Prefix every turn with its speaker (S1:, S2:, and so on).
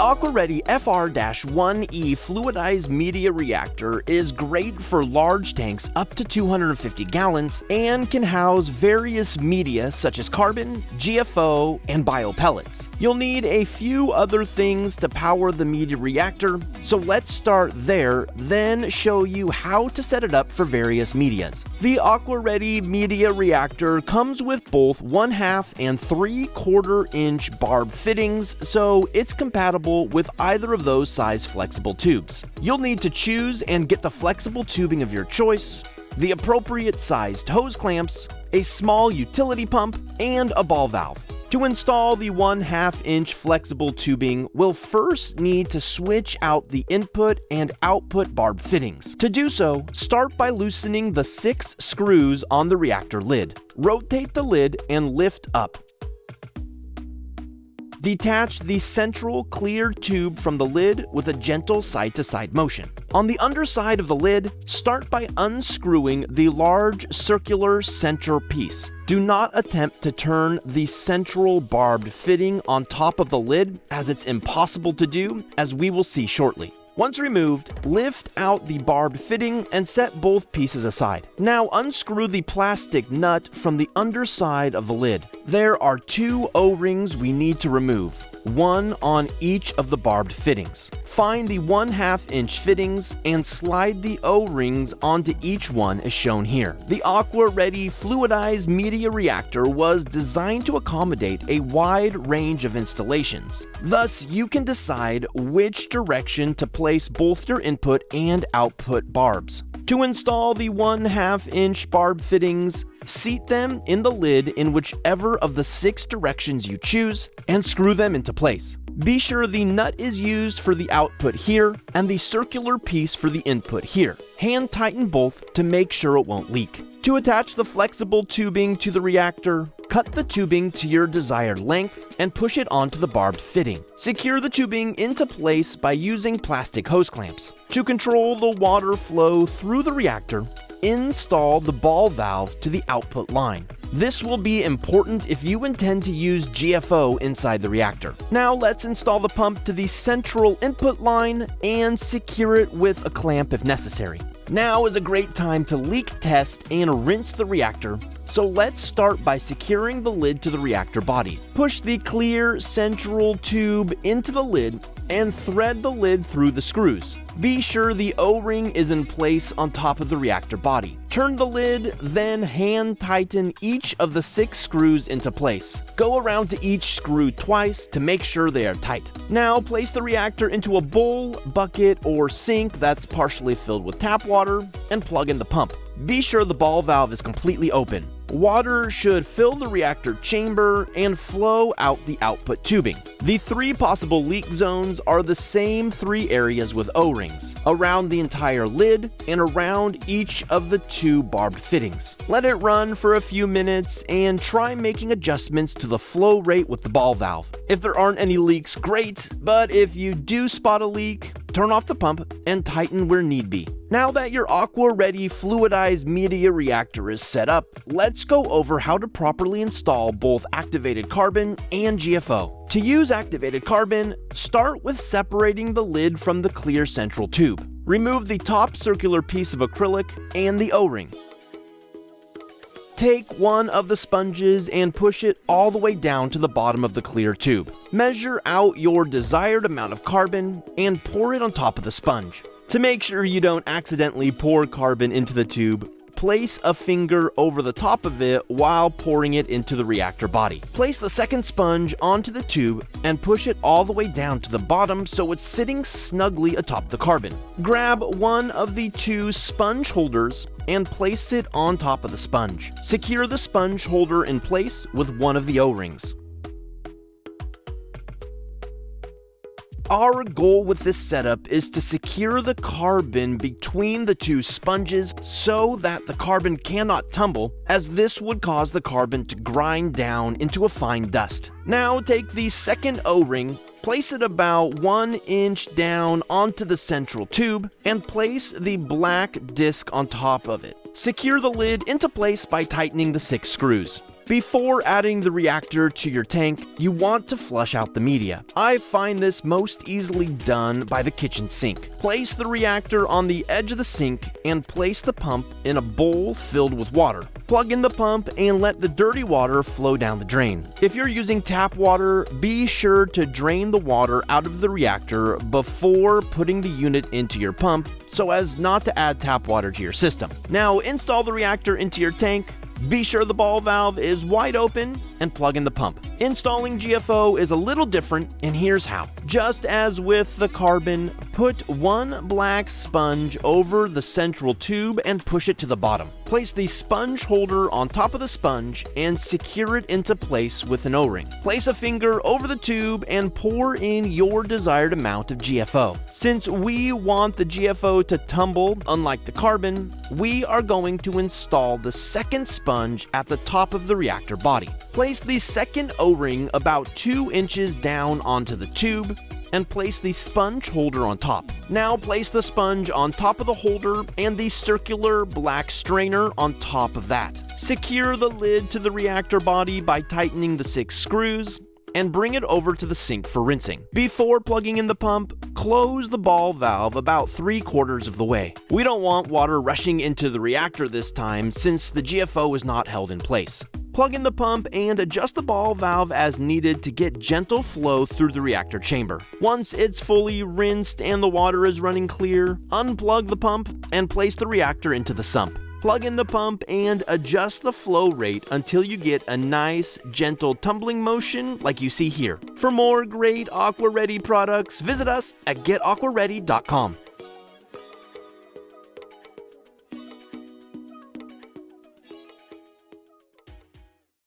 S1: AquaReady FR-1E fluidized media reactor is great for large tanks up to 250 gallons and can house various media such as carbon, GFO, and biopellets. You'll need a few other things to power the media reactor, so let's start there, then show you how to set it up for various medias. The AquaReady media reactor comes with both 1/2 and 3/4 inch barb fittings, so it's compatible with either of those size flexible tubes. You'll need to choose and get the flexible tubing of your choice, the appropriate sized hose clamps, a small utility pump, and a ball valve. To install the 1/2 inch flexible tubing, we'll first need to switch out the input and output barb fittings. To do so, start by loosening the 6 screws on the reactor lid. Rotate the lid and lift up. Detach the central clear tube from the lid with a gentle side-to-side motion. On the underside of the lid, start by unscrewing the large circular center piece. Do not attempt to turn the central barbed fitting on top of the lid, as it's impossible to do, as we will see shortly. Once removed, lift out the barbed fitting and set both pieces aside. Now unscrew the plastic nut from the underside of the lid. There are 2 O-rings we need to remove, one on each of the barbed fittings. Find the 1/2 inch fittings and slide the O-rings onto each one as shown here. The AquaReady fluidized media reactor was designed to accommodate a wide range of installations. Thus, you can decide which direction to place both your input and output barbs. To install the 1/2 inch barb fittings, seat them in the lid in whichever of the 6 directions you choose and screw them into place. Be sure the nut is used for the output here and the circular piece for the input here. Hand tighten both to make sure it won't leak. To attach the flexible tubing to the reactor, cut the tubing to your desired length and push it onto the barbed fitting. Secure the tubing into place by using plastic hose clamps. To control the water flow through the reactor, install the ball valve to the output line. This will be important if you intend to use GFO inside the reactor. Now let's install the pump to the central input line and secure it with a clamp if necessary. Now is a great time to leak test and rinse the reactor, so let's start by securing the lid to the reactor body. Push the clear central tube into the lid and thread the lid through the screws. Be sure the O-ring is in place on top of the reactor body. Turn the lid, then hand tighten each of the 6 screws into place. Go around to each screw twice to make sure they are tight. Now place the reactor into a bowl, bucket, or sink that's partially filled with tap water and plug in the pump. Be sure the ball valve is completely open. Water should fill the reactor chamber and flow out the output tubing. The 3 possible leak zones are the same 3 areas with O-rings, around the entire lid and around each of the 2 barbed fittings. Let it run for a few minutes and try making adjustments to the flow rate with the ball valve. If there aren't any leaks, great, but if you do spot a leak, turn off the pump and tighten where need be. Now that your AquaReady fluidized media reactor is set up, let's go over how to properly install both activated carbon and GFO. To use activated carbon, start with separating the lid from the clear central tube. Remove the top circular piece of acrylic and the O-ring. Take one of the sponges and push it all the way down to the bottom of the clear tube. Measure out your desired amount of carbon and pour it on top of the sponge. To make sure you don't accidentally pour carbon into the tube, place a finger over the top of it while pouring it into the reactor body. Place the second sponge onto the tube and push it all the way down to the bottom so it's sitting snugly atop the carbon. Grab one of the 2 sponge holders and place it on top of the sponge. Secure the sponge holder in place with one of the O-rings. Our goal with this setup is to secure the carbon between the 2 sponges so that the carbon cannot tumble, as this would cause the carbon to grind down into a fine dust. Now take the second O-ring, place it about 1 inch down onto the central tube, and place the black disc on top of it. Secure the lid into place by tightening the 6 screws. Before adding the reactor to your tank, you want to flush out the media. I find this most easily done by the kitchen sink. Place the reactor on the edge of the sink and place the pump in a bowl filled with water. Plug in the pump and let the dirty water flow down the drain. If you're using tap water, be sure to drain the water out of the reactor before putting the unit into your pump so as not to add tap water to your system. Now install the reactor into your tank. Be sure the ball valve is wide open and plug in the pump. Installing GFO is a little different, and here's how. Just as with the carbon, put one black sponge over the central tube and push it to the bottom. Place the sponge holder on top of the sponge and secure it into place with an O-ring. Place a finger over the tube and pour in your desired amount of GFO. Since we want the GFO to tumble, unlike the carbon, we are going to install the second sponge at the top of the reactor body. Place the second O-ring about 2 inches down onto the tube and place the sponge holder on top. Now place the sponge on top of the holder and the circular black strainer on top of that. Secure the lid to the reactor body by tightening the 6 screws and bring it over to the sink for rinsing. Before plugging in the pump, close the ball valve about 3/4 of the way. We don't want water rushing into the reactor this time since the GFO is not held in place. Plug in the pump and adjust the ball valve as needed to get gentle flow through the reactor chamber. Once it's fully rinsed and the water is running clear, unplug the pump and place the reactor into the sump. Plug in the pump and adjust the flow rate until you get a nice, gentle tumbling motion like you see here. For more great AquaReady products, visit us at getaquaready.com.